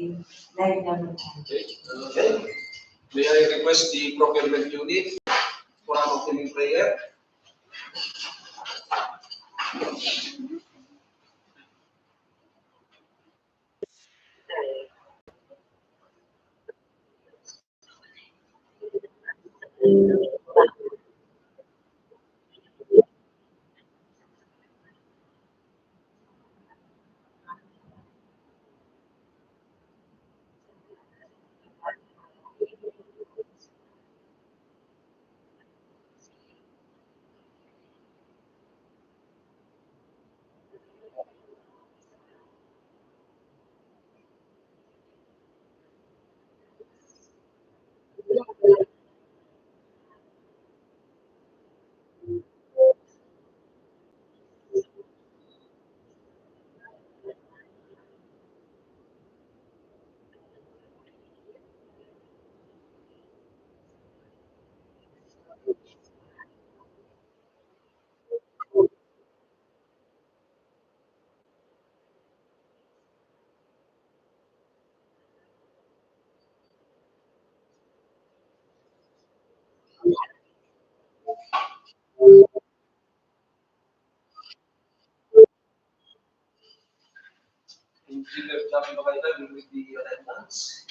Okay. Live number 10. Okay. May I request the procurement unit for an opening prayer? Engineer Jackie Bakaita will read the attendance.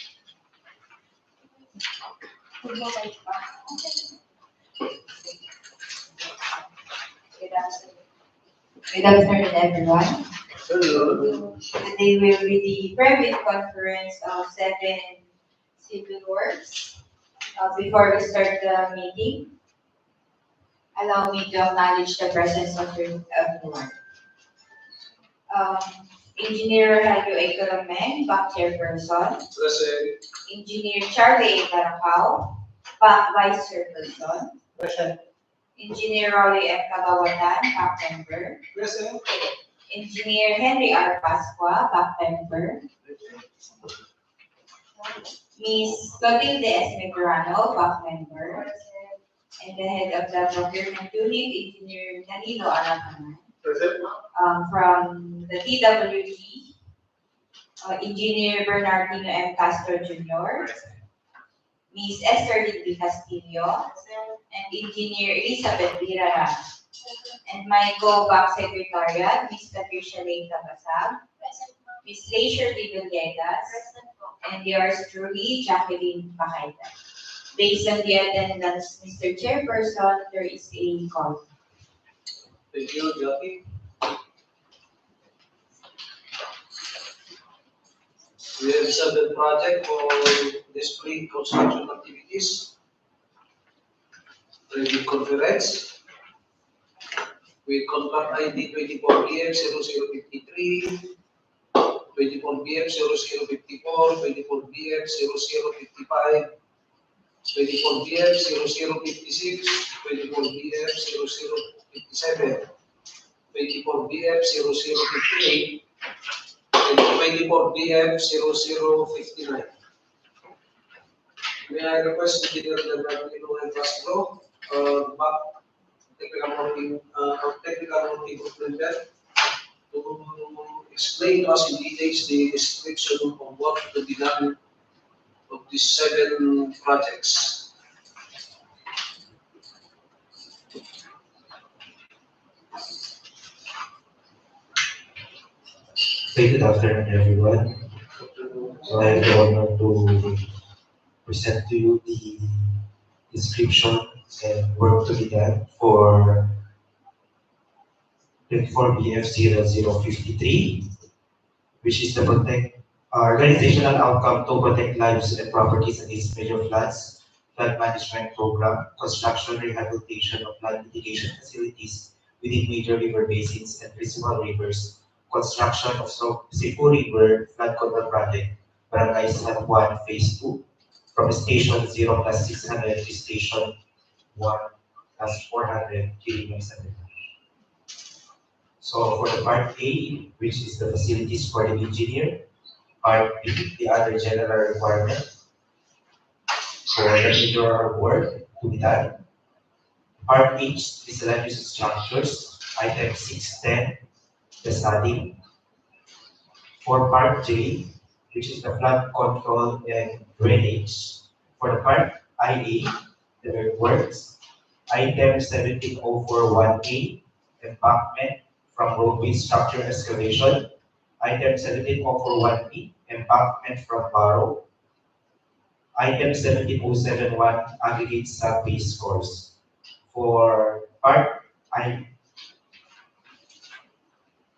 Good afternoon, everyone. Hello. Today will be the private conference of 7 civil works. Before we start the meeting, allow me to acknowledge the presence of everyone. Engineer Helio Economeng, back chairperson. Present. Engineer Charlie Barangay, back vice chairperson. Present. Engineer Rolly M. Kagawanan, back member. Present. Engineer Henry R. Pasqua, back member. Ms. Clotilde S. Medrano, back member. And the head of the procurement unit, Engineer Danilo Aracanan. Present. From the DPWH, Engineer Bernardino M. Castro Jr., Ms. Esther Lindy Castillo, and Engineer Elizabeth Birara. And my co-back secretariat, Ms. Patricia Lane Tabasag, Ms. Leisure Villegas, and yours truly, Jacqueline Pacaita. Based on the attendance, Mr. Chairperson, there is a call. Thank you, Jackie. We have 7 projects for display construction activities. Private conference. With contract ID 24BM 0053, 24BM 0054, 24BM 0055, 24BM 0056, 24BM 0057, 24BM 0058, and 24BM 0059. May I request Engineer Bernardino and Castro, back technical working group member, to explain to us in details the description of what to be done of these 7 projects. Good afternoon, everyone. So I have the honor to present to you the description and work to be done for 24BF0053, which is the organizational outcome to protect lives and properties against major floods, flood management program, construction rehabilitation of flood mitigation facilities within major river basins and principal rivers, construction of Siffu River flood control project, Barangay Juan Phase 2, from station 0+600 to station 1+400, Quirino, Isabela. So for the part A, which is the facilities for the engineer, part B, the other general requirement for the major work to be done. Part H, miscellaneous structures, item 610, the study. For part J, which is the flood control and drainage. For the part IA, the earthworks. Item 17041A, embankment from roadway structure excavation. Item 17041B, embankment from barrow. Item 17071, aggregate sub-base course. For Part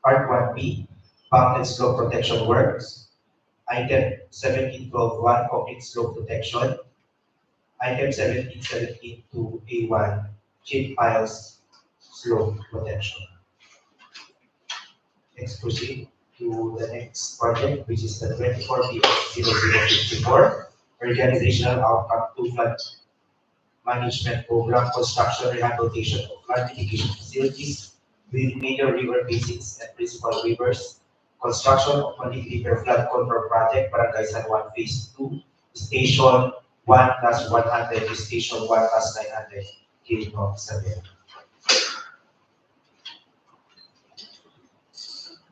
1B, bank and slope protection works. Item 17121, concrete slope protection. Item 17172A1, chip piles slope protection. Next, proceed to the next project, which is the 24BX0054, organizational outcome to flood management program, construction rehabilitation of flood mitigation facilities with major river basins and principal rivers, construction of Mallig River Flood Control Project, Barangay San Juan Phase 2, Station 1+100 to Station 1+900, Quirino, Isabela.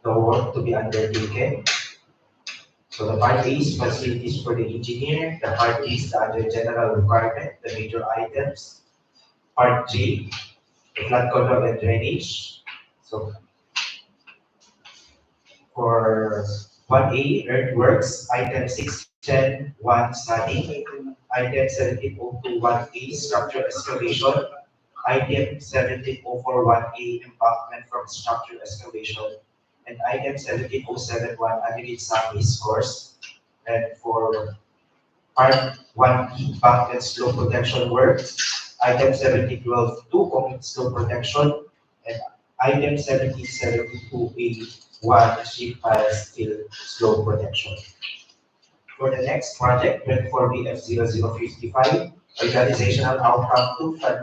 The work to be undertaken. So the part A is facilities for the engineer, the part B is the other general requirement, the major items. Part J, the flood control and drainage. So for 1A, earthworks, item 610.1 study, item 17021A, structure excavation, item 17041A, embankment from structure excavation, and item 17071, aggregate sub-base course. And for part 1B, bank and slope protection works, item 17122, concrete slope protection, and item 17722A1, sheet pile steel slope protection. For the next project, 24BF0055, organizational outcome to flood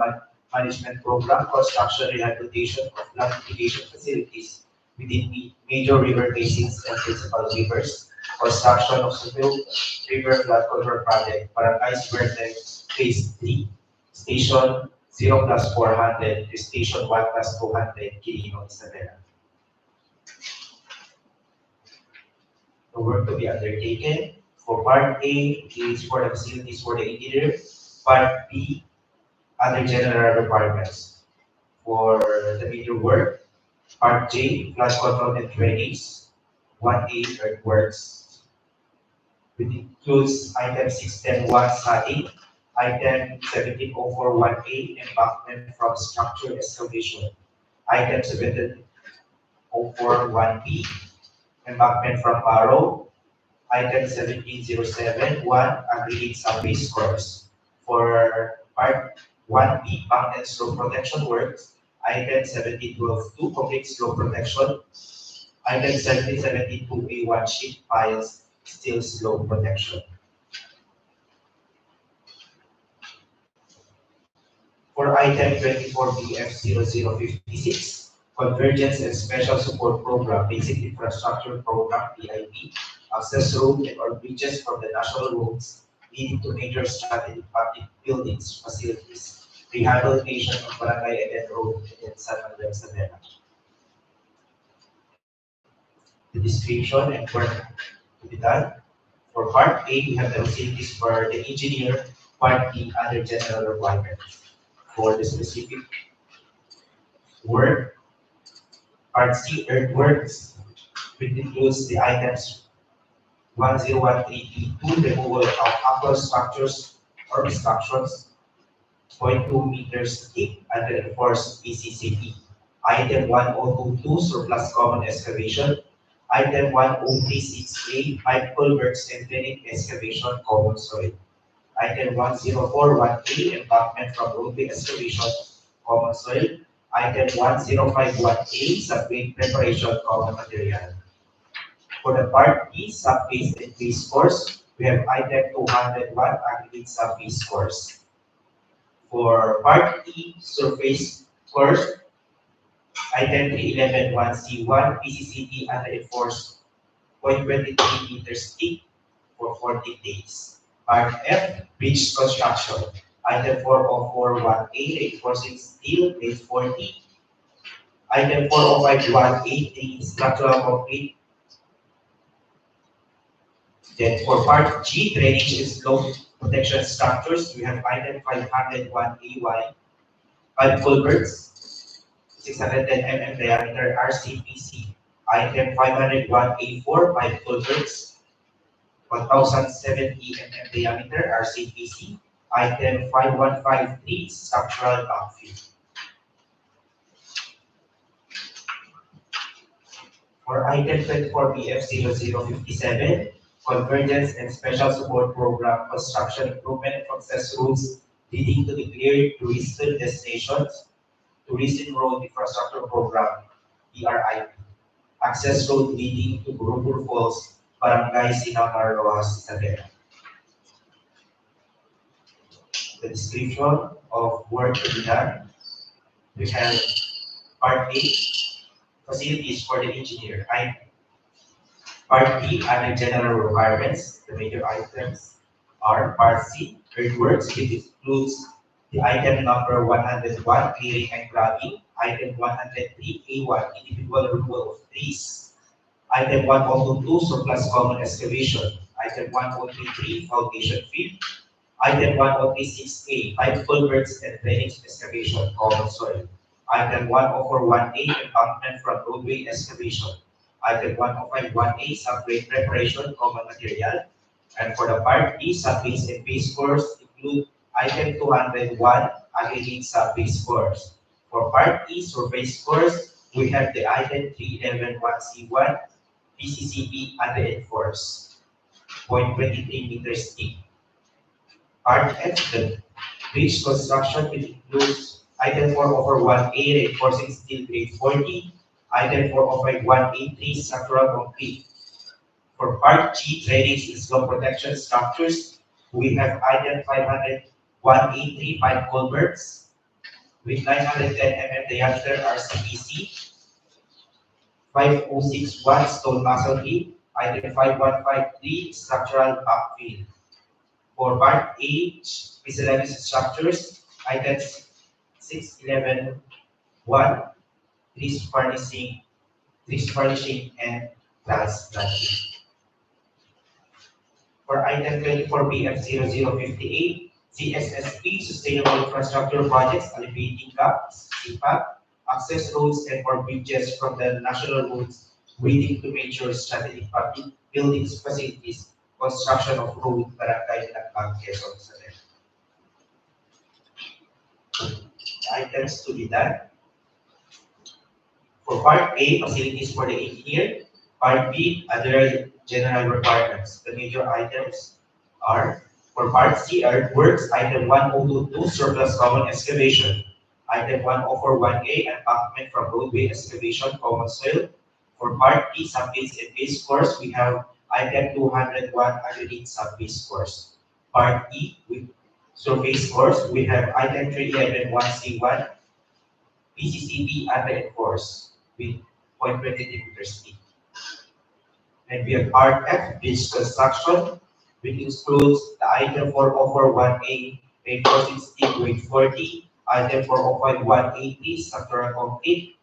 management program, construction rehabilitation of flood mitigation facilities within the major river basins and principal rivers, construction of Siffu River Flood Control Project, Barangay Phase 3, Station 0+400 to Station 1+200, Quirino, Isabela. The work to be undertaken. For Part A is for the facilities for the engineer. Part B, other general requirements. For the major work, Part J, flood control and drainage. 1A, earthworks. It includes item 610.1 study, item 17041A, embankment from structure excavation, item 17041B, embankment from barrow, item 17071, aggregate sub-base course. For part 1B, bank and slope protection works, item 17012, complete slope protection, item 17072A1, sheet piles, steel slope protection. For item 24BF0056, Convergence and Special Support Program, Basic Infrastructure Program, BIP, access road and or bridges from the national roads leading to major strategic public buildings, facilities, rehabilitation of Barangay and Road in San Juan, Isabela. The description and work to be done. For part A, we have the facilities for the engineer, part B, other general requirements. For the specific work, part C, earthworks, which includes the items 10132, removal of upper structures or obstructions, 0.2 meters thick under enforced PCCP. Item 1022, surplus common excavation. Item 1036A, pipe culverts and drainage excavation, common soil. Item 1041A, embankment from roadway excavation, common soil. Item 1051A, subgrade preparation, common material. For the part B, sub-base and base course, we have item 201, aggregate sub-base course. For part E, surface course, item 3111C1, PCCP under enforced 0.23 meters thick for 40 days. Part F, bridge construction. Item 4041A, reinforcing steel, base 40. Item 4051A, structural concrete Then for part G, drainage and slope protection structures, we have item 501 AY, 5 culverts, 610 mm diameter RCPC. Item 501 A4, 5 culverts, 1070 mm diameter RCPC. Item 5153, structural backfill. For item 24BF0057, Convergence and Special Support Program Construction Improvement and Access Routes leading to declared tourism destinations, Tourism Road Infrastructure Program, DRIP. Access road leading to Burubur Falls, Barangay Sinamar, Isabela. The description of work to be done. We have part A, facilities for the engineer. Part B, other general requirements. The major items are Part C, earthworks, which includes the item number 101, clearing and grubbing. Item 103, A1, individual removal of trees. Item 1022, surplus common excavation. Item 1033, foundation fill. Item 1036A, pipe culverts and drainage excavation, common soil. Item 1041A, embankment from roadway excavation. Item 1051A, subgrade preparation, common material. And for the part D, subbase and base course include item 201, aggregate subbase course. For part E, surface course, we have the item 3111C1, PCCB under-enforced, 0.23 meters deep. Part F, the bridge construction, which includes item 401A, reinforcing steel grade 40, item 401A3, structural concrete. For part G, drainage and slope protection structures, we have item 501A3, pipe culverts, with 910 mm diameter RCPC, 5061 stone masonry, item 5153, structural backfill. For part H, miscellaneous structures, items 6111, trees furnishing, and glass planting. For item 24BF0058, CSSP, Sustainable Infrastructure Projects, alleviating gaps, CPAP, access roads and or bridges from the national roads leading to major strategic public buildings, facilities, construction of road, Barangay, Quezon City. Items to be done. For part A, facilities for the engineer. Part B, other general requirements. The major items are for part C, earthworks, item 1022, surplus common excavation. Item 1041A, embankment from roadway excavation, common soil. For part D, subbase and base course, we have item 201, aggregate subbase course. Part E, with surface course, we have item 3111C1, PCCB under-enforced with 0.23 meters deep. And we have part F, bridge construction, which includes the item 4041A, reinforcing steel grade 40, item 4051A, structural concrete,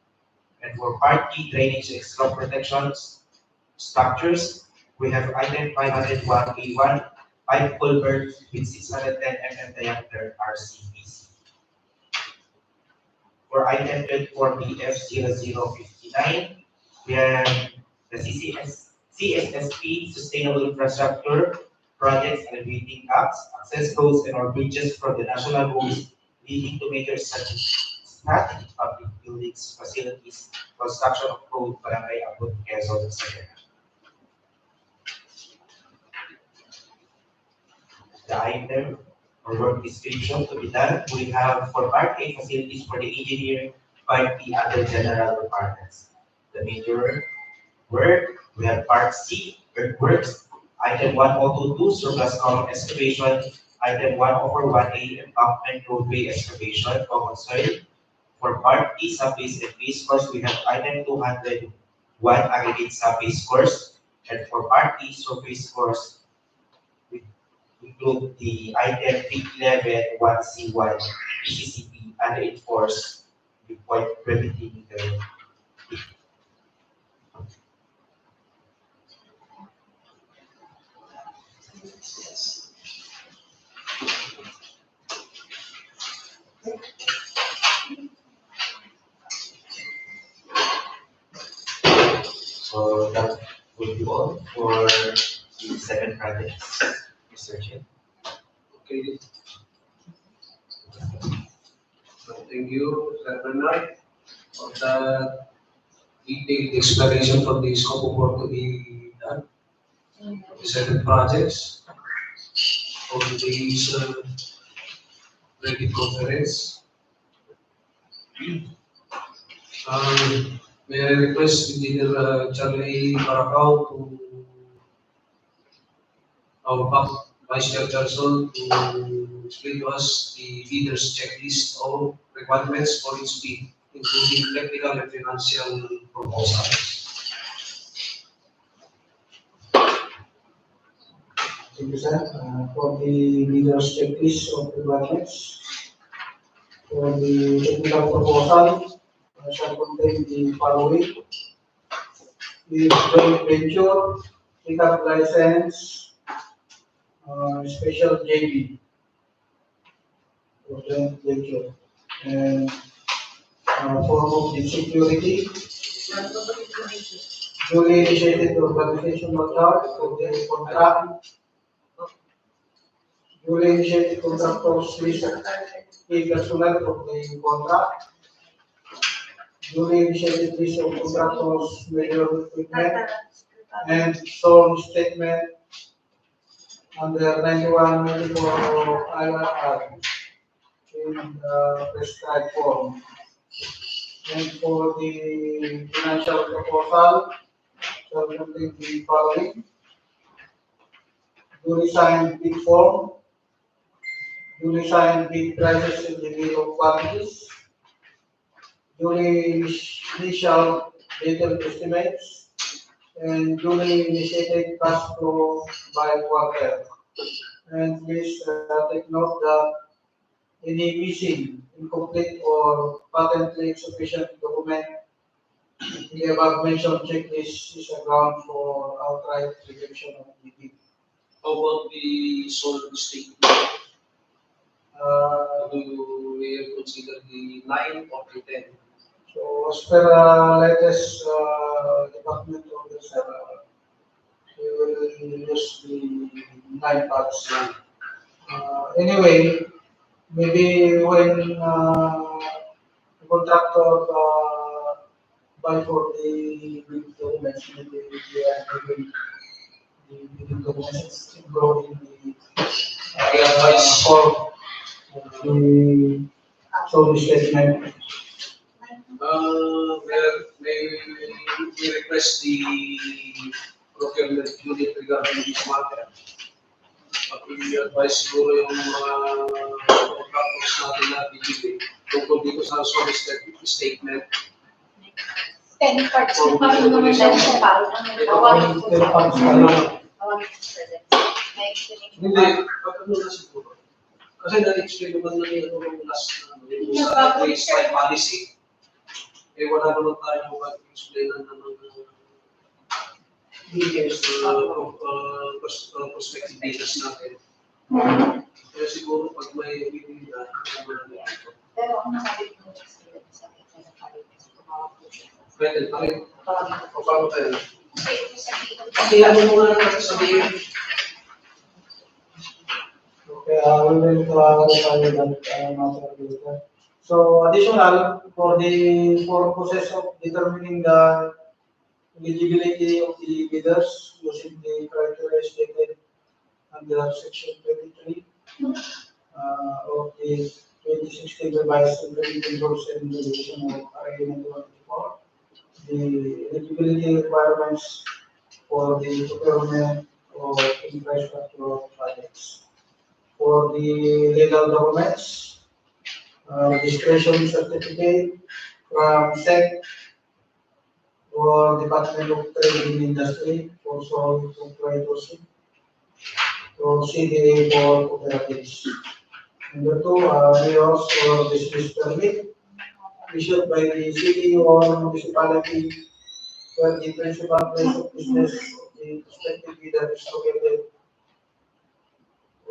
and for part G, drainage and slope protection structures, we have item 501A1, pipe culvert with 610 mm diameter RCPC. For item 24BF0059, we have the CSSP, Sustainable Infrastructure Projects, alleviating gaps, access roads and or bridges from the national roads leading to major strategic public buildings, facilities, construction of road, Barangay, Quezon City. The item or work description to be done, we have for part A, facilities for the engineer, part B, other general requirements. The major work, we have part C, earthworks, item 1022, surplus common excavation, item 1041A, embankment roadway excavation, common soil. For part B, subbase and base course, we have item 201, aggregate subbase course, and for part E, surface course, we include the item 3111C1, PCCB, under-enforced with 0.23 meter. Yes. So that would be all for the 7 projects, Mr. Chair. Okay. Thank you, Sir Bernard, for the detailed explanation for the scope of work to be done. The 7 projects for today's ready conference. May I request Engineer Charlie Baracao to our Vice Chairperson to explain to us the leader's checklist of requirements for each bid, including technical and financial proposals. Thank you, sir. For the leaders checklist of requirements, for the technical proposal, shall contain the following: the joint venture, pickup license, special JV, for joint venture, and form of the security, duly initiated organizational chart for the contract, duly initiated contractors list the personnel of the contract, duly initiated list of contractors major equipment, and sworn statement under 9194 IRR in prescribed form. And for the financial proposal, shall contain the following: duly signed bid form, duly signed bid prices in the bill of quantities, duly initial detailed estimates, and duly initiated cash flow by quarter. And please take note that any missing, incomplete, or patently insufficient document in the above mentioned checklist is a ground for outright rejection of the bid. How about the solar statement? Do we consider the 9 or the 10? So as per latest department orders, we will use the 9 parts. Anyway, maybe when the contractor buy for the big documents, maybe they are giving the big documents including the for the so statement. May we request the procurement unit regarding this matter? I-advise siguro yung mga contractors natin na bibili tungkol dito sa solicited statement. 10 parts na parang naman dahil sa parang awagin po sa Hindi, pagkano na siguro. Kasi na-explain naman na yung last sa baseline policy. Eh wala naman tayo mag-explain ng details prospective business natin. Kaya siguro pag may bibili na, pero ang nasabi ko sa akin sa tumawag po siya. pwede tayo. O paano tayo? Kasi ano mo na sabihin? Okay, we will clarify that matter later. So additional for the process of determining the eligibility of the bidders using the criteria stated under section 23 of the 2016 revised implementing rules and regulation of RA 9124. The eligibility requirements for the procurement of infrastructure projects. For the legal documents, registration certificate from SEC or Department of Trade and Industry for sole proprietorship or CDA for cooperatives. Number 2, mayor's or business permit issued by the city or municipality where the principal place of business of the prospective bidder is located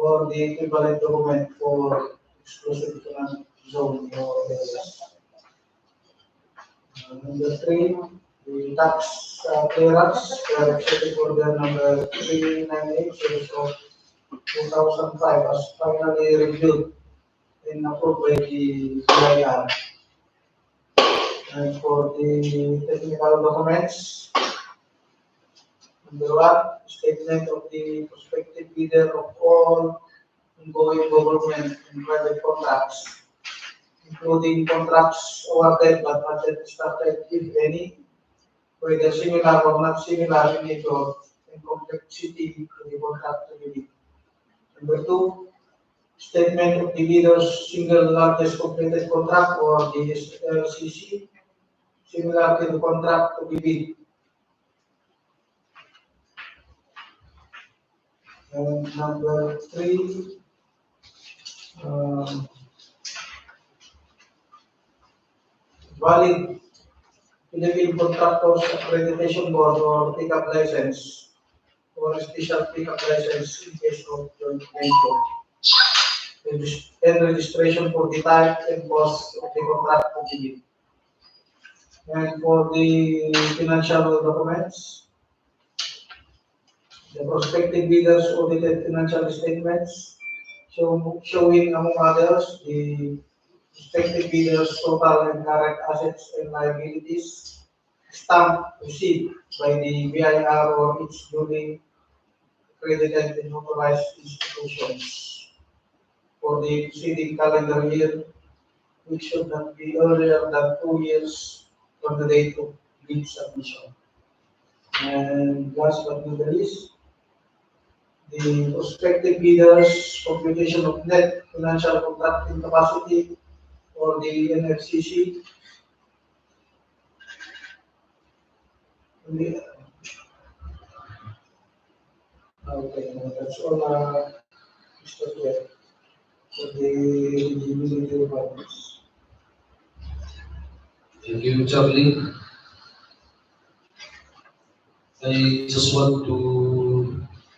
or the equivalent document for exclusive economic zone or areas. Number 3, the tax clearance, executive order number 398, series of 2005, was finally reviewed and approved by the BIR. And for the technical documents, number 1, statement of the prospective bidder of all ongoing government and private contracts, including contracts awarded but not yet started, if any, whether similar or not similar in nature and complexity to the contract to be bid. Number 2, statement of the bidder's single largest completed contract or the LCC, similar to the contract to be bid. And number 3, valid Philippine Contractors Accreditation Board or pickup license or special pickup license in case of joint venture. And registration for the type and cost of the contract to be bid. And for the financial documents, the prospective bidders audited financial statements showing among others the prospective bidders total and current assets and liabilities, stamp received by the BIR or its duly accredited and authorized institutions for the preceding calendar year, which should not be earlier than 2 years from the date of bid submission. And last but not the least, the prospective bidders computation of net financial contracting capacity or the NFCC. Okay, that's all, Mr. Chair, for the eligibility requirements. Thank you, Charlie. I just want to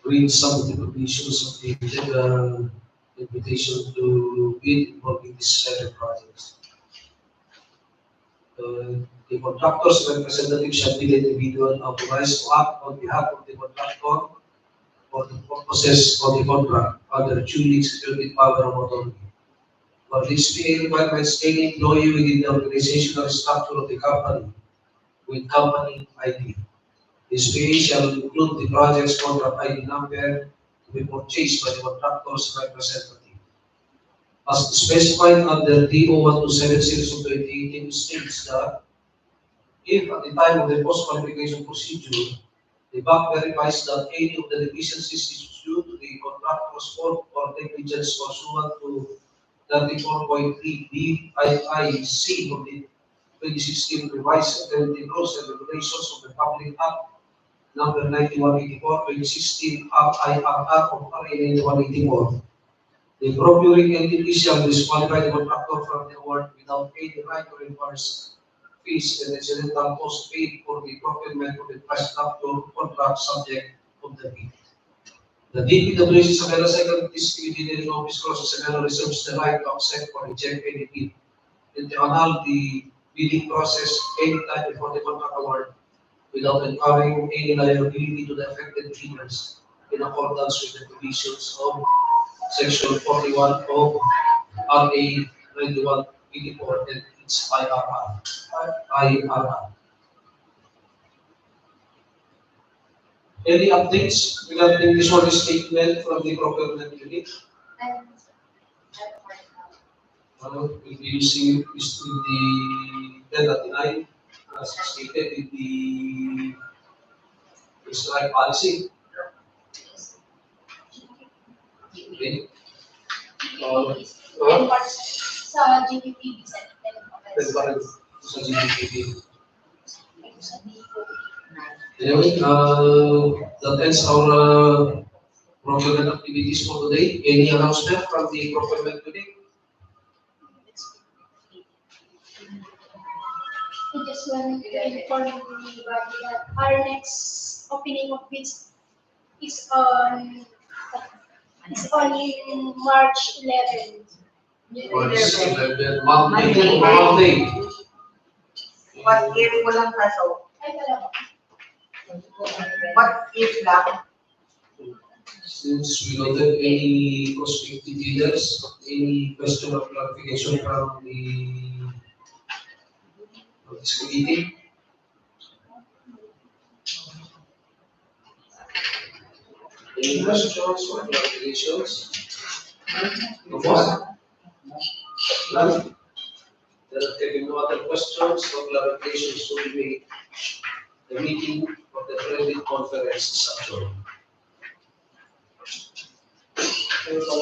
read some of the provisions of the invitation to bid involving these 7 projects. The contractor's representative shall be the individual authorized to act on behalf of the contractor for the purposes of the contract under duly executed power of authority. For this PA requirements, any employee within the organizational structure of the company with company ID. This PA shall include the project's contract ID number to be purchased by the contractor's representative. As specified under DO 127 series of 2018 states that if at the time of the post-qualification procedure, the bank verifies that any of the deficiencies is due to the contractor's fault or negligence pursuant to 34.3 B5I-C of the 2016 revised accounting rules and regulations of the Public Act number 9184, 2016 IRR of RA 9184. The procuring entity shall disqualify the contractor from the award without any right to reimburse fees and incidental costs paid for the procurement of the infrastructure contract subject of the bid. The DPWH Isabela Second District Engineering Office Cross Isabela reserves the right to accept or reject any bid and to annul the bidding process any time before the contract award without incurring any liability to the affected bidders in accordance with the provisions of Section 41 of RA 9184 and its IRR. Any updates regarding this one statement from the procurement unit? We'll be using this in the 1099 as stated in the strike policy. Okay. Sa GPP, Sa GPP. Anyway, that ends our procurement activities for today. Any announcement from the procurement today? I just want to inform everybody that our next opening of bids is on It's only in March 11. March 11, Monday. What if walang kaso? Ay, talaga. What if lang? Since we don't have any prospective bidders, any question of clarification from this committee? Any questions or clarifications? No more? None? There are taking no other questions or clarifications to be made. The meeting of the credit conference is adjourned. Okay, so,